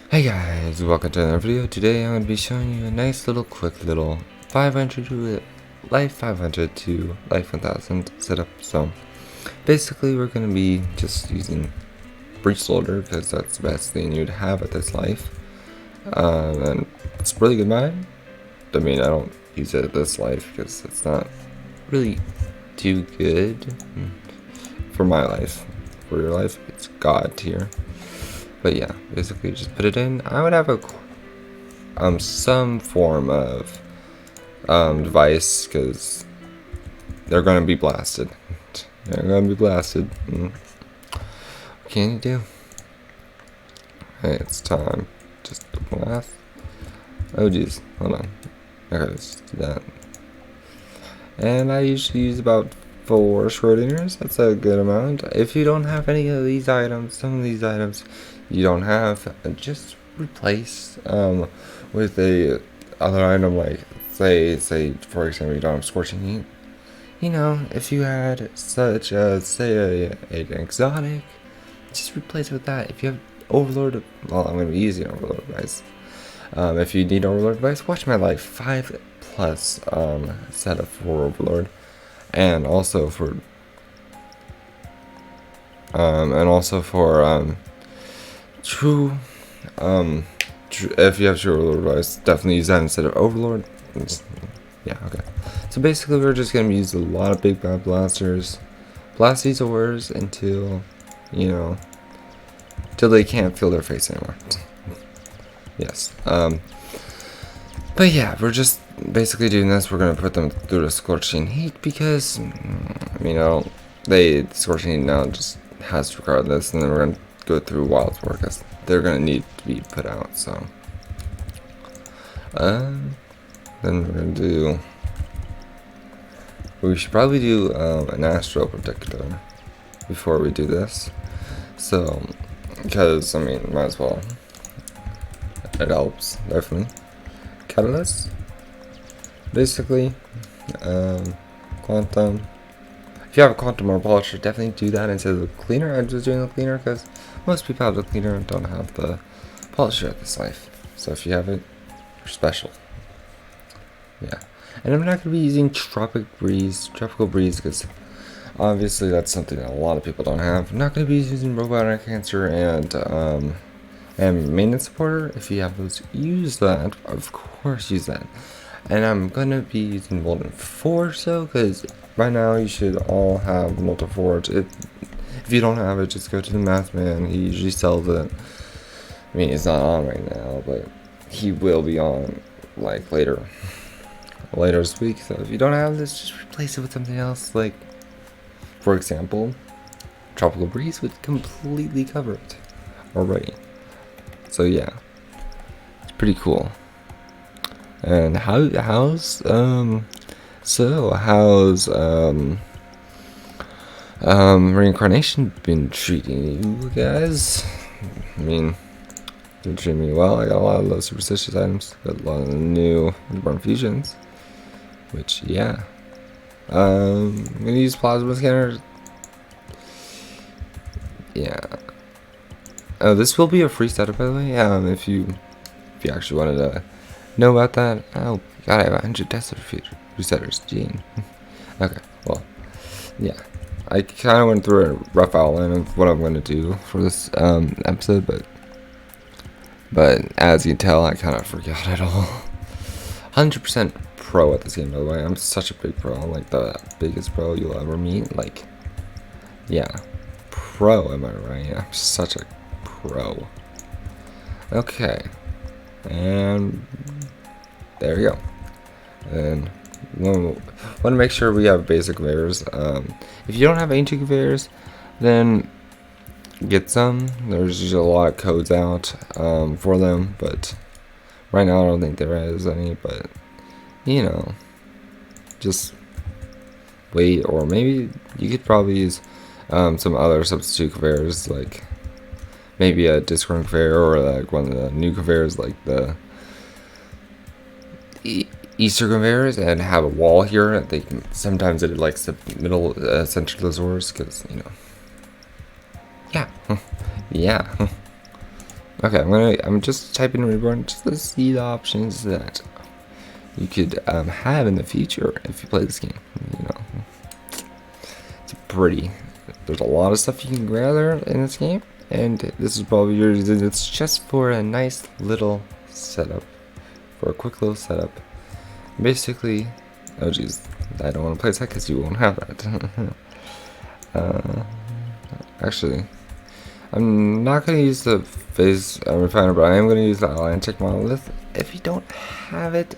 Hey guys, welcome to another video. Today I'm going to be showing you a nice little quick little 500 to life 500 to life 1000 setup. So basically we're going to be just using breech loader because that's the best thing you'd have at this life. And it's a really good mine. I mean, I don't use it at this life because it's not really too good for my life. For your life, it's God tier. But yeah, basically just put it in. I would have a some form of device because they're gonna be blasted. They're gonna be blasted. What can you do? Hey, it's time. Just to blast. Oh geez, hold on. Okay, let's do that. And I usually use about 4 Schrodingers. That's a good amount. If you don't have any of these items, some of these items you don't have, just replace with a other item, like say for example you don't have scorching heat. You know, if you had such as say an exotic, just replace it with that. If you have overlord, well, I'm gonna be using overlord device. If you need overlord device, watch my life 5 plus setup for overlord, and also for true if you have true overlord device, definitely use that instead of overlord. Yeah, okay. So basically we're just gonna use a lot of big bad blasters, blast these ores until, you know, till they can't feel their face anymore. Yes. But yeah, we're just basically doing this. We're gonna put them through the scorching heat because, you know, the scorching heat now just has to require this, and then we're gonna go through wild war because they're gonna need to be put out. So, then we're gonna do. We should probably do an astro protector before we do this. So, because I mean, might as well. It helps definitely. Catalyst, basically, quantum. If you have a quantum or polisher, definitely do that instead of the cleaner. I'm just doing the cleaner because most people have the cleaner and don't have the polisher at this life. So if you have it, you're special. Yeah, and I'm not going to be using tropical breeze because obviously that's something that a lot of people don't have. I'm not going to be using robotic cancer and maintenance supporter. If you have those, use that. Of course, use that. And I'm gonna be using Molten Forge though, because by now you should all have Molten Forge. If you don't have it, just go to the Math Man. He usually sells it. I mean, he's not on right now, but he will be on like later this week. So if you don't have this, just replace it with something else. Like, for example, Tropical Breeze would completely cover it already. So yeah, it's pretty cool. And how's reincarnation been treating you guys? I mean, been treating me well. I got a lot of those superstitious items, got a lot of new reborn fusions, which yeah. I'm gonna use plasma scanners. Yeah. Oh, this will be a free setup, by the way. If you actually wanted to know about that. Oh god, I have 100 Tesla resetters. Gene. Okay, well, yeah. I kind of went through a rough outline of what I'm going to do for this episode, but as you can tell, I kind of forgot it all. 100% pro at this game, by the way. I'm such a big pro. I'm like the biggest pro you'll ever meet. Like, yeah, pro. Am I right? I'm such a pro. Okay, and there you go. And want to make sure we have basic conveyors. If you don't have ancient conveyors, then get some. There's usually a lot of codes out for them, but right now I don't think there is any. But you know, just wait, or maybe you could probably use some other substitute conveyors, like maybe a Discord conveyor, or like one of the new conveyors, like the Easter conveyors, and have a wall here. They can, sometimes it likes the middle center of those ores, because you know. Yeah, yeah. Okay, I'm just typing reborn just to see the options that you could have in the future if you play this game. You know, it's pretty. There's a lot of stuff you can gather in this game, and this is probably yours. It's just for a nice little setup, for a quick little setup. Basically, oh geez, I don't want to place that because you won't have that. Actually, I'm not going to use the phase refiner, but I am going to use the Atlantic monolith if you don't have it.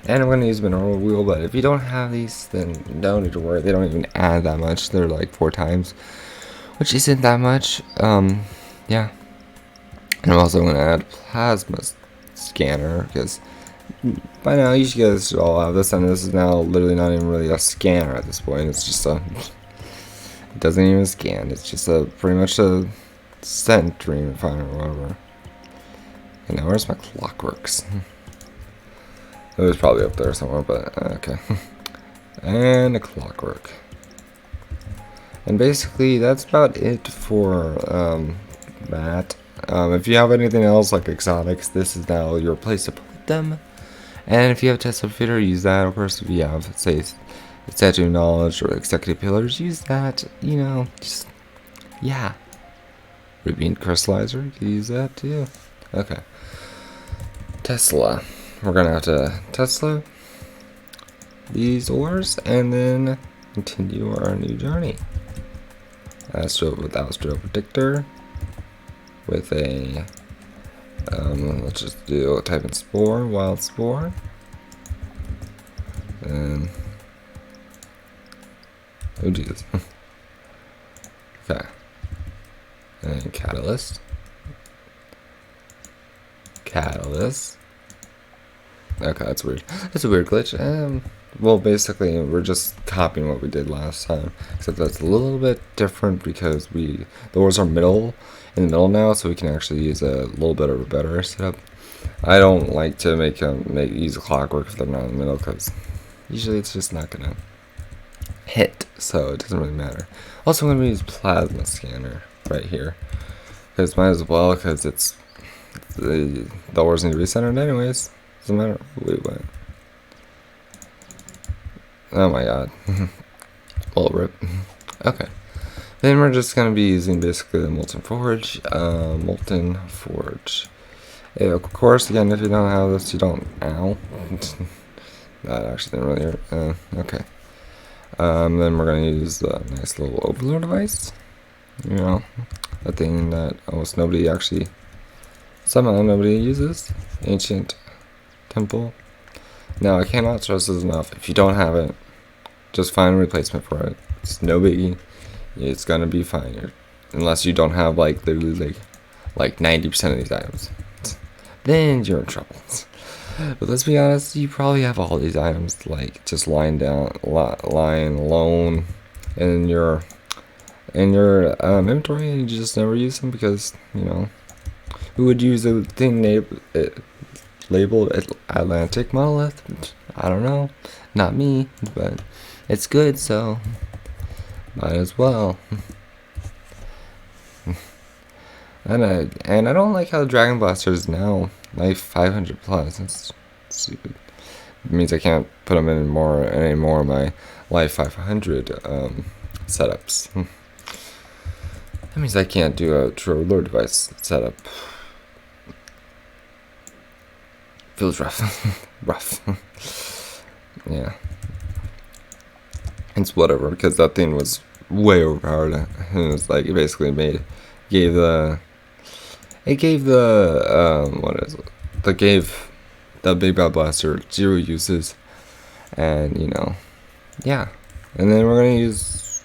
And I'm going to use mineral wheel, but if you don't have these, then don't need to worry. They don't even add that much. They're like 4 times, which isn't that much. Yeah. And I'm also going to add plasma scanner, because by now you guys should all have this, and this is now literally not even really a scanner at this point. It's just a, it doesn't even scan. It's just a pretty much a scent dream refiner or whatever. And now where's my clockworks? It was probably up there somewhere, but okay. And a clockwork. And basically, that's about it for that. If you have anything else like exotics, this is now your place to put them. And if you have Tesla Fitter, use that. Of course, if you have, say, Statue of Knowledge or Executive Pillars, use that. You know, just, yeah. Ruby Crystallizer, you can use that too. Okay. Tesla. We're gonna have to Tesla these ores and then continue our new journey. Astro with Astro Predictor with a let's just do type in spore, wild spore, and oh geez. Okay, and catalyst. Okay, that's weird. That's a weird glitch. Well, basically, we're just copying what we did last time, except that's a little bit different because the ores are in the middle now, so we can actually use a little bit of a better setup. I don't like to use a clockwork if they're not in the middle, because usually it's just not gonna hit, so it doesn't really matter. Also, I'm gonna use plasma scanner right here, because might as well, because it's the ores need to be centered anyways. Doesn't matter. Wait, what? Oh my god. Well, rip. Okay. Then we're just going to be using basically the Molten Forge. Of course, again, if you don't have this, you don't. Ow. That actually didn't really hurt. Okay. Then we're going to use the nice little overload device. You know, a thing that almost somehow nobody uses. Ancient Temple. Now, I cannot stress this enough. If you don't have it, just find a replacement for it. It's no biggie. It's gonna be fine. Unless you don't have like literally like 90% of these items, then you're in trouble. But let's be honest, you probably have all these items like just lying alone in your inventory, and you just never use them because, you know, who would use a thing labeled Atlantic monolith? I don't know, not me, but it's good, so might as well. And I don't like how the Dragon Blaster is now life 500 plus. It's stupid. It means I can't put them in any more of my life 500 setups. That means I can't do a true lure device setup. Feels rough. Rough. Yeah. It's whatever, because that thing was way overpowered. It was like, it basically gave the Big Bad Blaster 0 uses. And, you know, yeah. And then we're gonna use,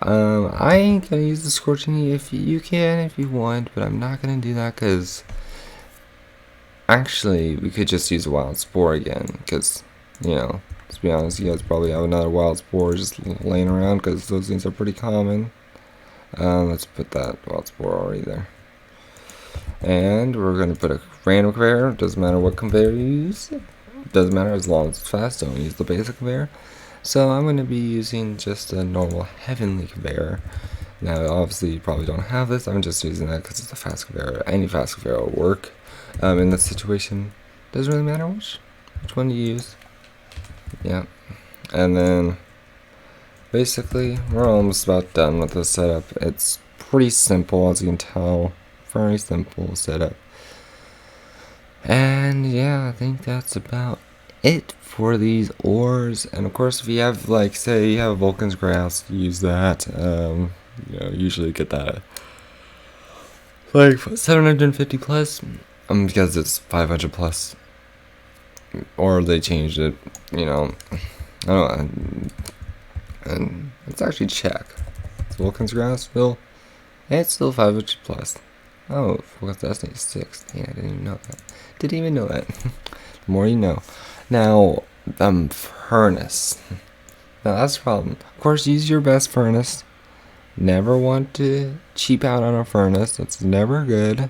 I ain't gonna use the Scorching Heat. If you can, if you want, but I'm not gonna do that, because actually, we could just use a Wild Spore again, because, you know, to be honest, you guys probably have another Wild Spore just laying around, because those things are pretty common. Let's put that Wild Spore already there. And we're going to put a random conveyor. Doesn't matter what conveyor you use. Doesn't matter as long as it's fast. Don't use the basic conveyor. So I'm going to be using just a normal Heavenly conveyor. Now, obviously, you probably don't have this. I'm just using that because it's a fast conveyor. Any fast conveyor will work. In this situation, doesn't really matter which one you use. Yeah, and then basically we're almost about done with the setup. It's pretty simple, as you can tell. Very simple setup. And yeah, I think that's about it for these ores. And of course, if you have, like, say you have Vulcan's grass, use that. Usually get that like 750 plus, because it's 500 plus, or they changed it. I don't know, and let's actually check. It's Vulcan's grass still, and it's still 500 plus. Oh, Vulcan's Destiny 6. Dang, I didn't even know that. Didn't even know that. The more you know. Now, furnace. Now that's the problem. Of course, use your best furnace. Never want to cheap out on a furnace. That's never good.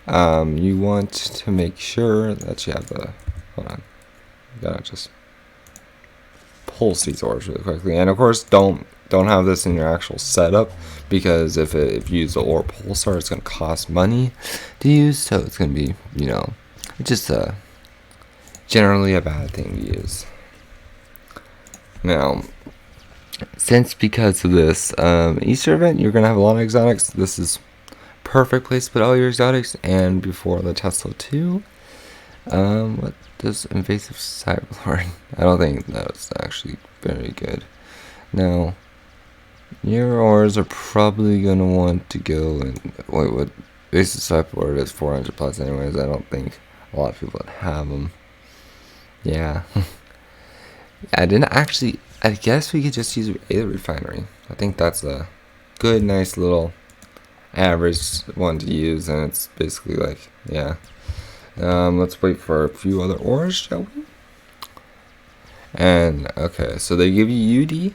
You want to make sure that you have the. Hold on. You gotta just pulse these ores really quickly. And of course, don't have this in your actual setup, because if you use the ore pulsar, it's gonna cost money to use. So it's gonna be, it's just generally a bad thing to use. Now, because of this Easter event, you're gonna have a lot of exotics. This is perfect place to put all your exotics. And before the Tesla 2, what does invasive cyberlord? I don't think that's actually very good. Now, your ores are probably gonna want to go and wait. What invasive cyberlord is 400 plus, anyways. I don't think a lot of people would have them. Yeah. I didn't actually. I guess we could just use a refinery. I think that's a good, nice little average one to use, and it's basically like, yeah. Let's wait for a few other ores, shall we? And okay, so they give you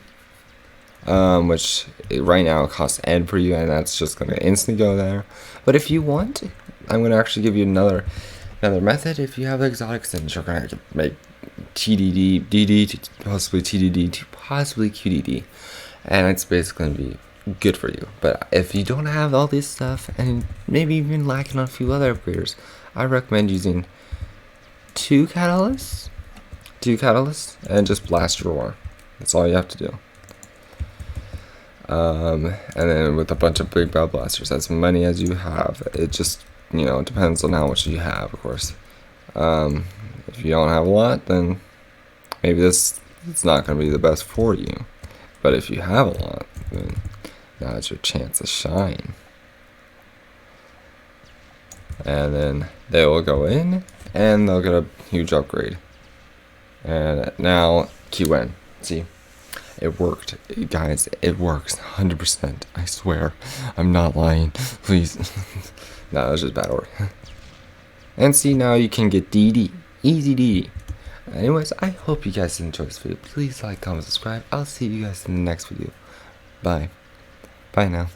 UD, which right now costs N for you, and that's just gonna instantly go there. But if you want, I'm gonna actually give you another method. If you have exotics, then you're gonna make TDD, DD, to possibly TDD, to possibly QDD, and it's basically gonna be good for you. But if you don't have all this stuff, and maybe even lacking on a few other upgraders, I recommend using two catalysts, and just blast your ore. That's all you have to do. And then with a bunch of big bell blasters, as many as you have. It just, it depends on how much you have, of course. If you don't have a lot, then maybe it's not going to be the best for you. But if you have a lot, then now's your chance to shine. And then they will go in, and they'll get a huge upgrade. And now QN. See, it worked, guys. It works 100%. I swear, I'm not lying. Please. No, that was just bad work. And see, now you can get DD. Easy DD. Anyways, I hope you guys enjoyed this video. Please like, comment, subscribe. I'll see you guys in the next video. Bye. Bye now.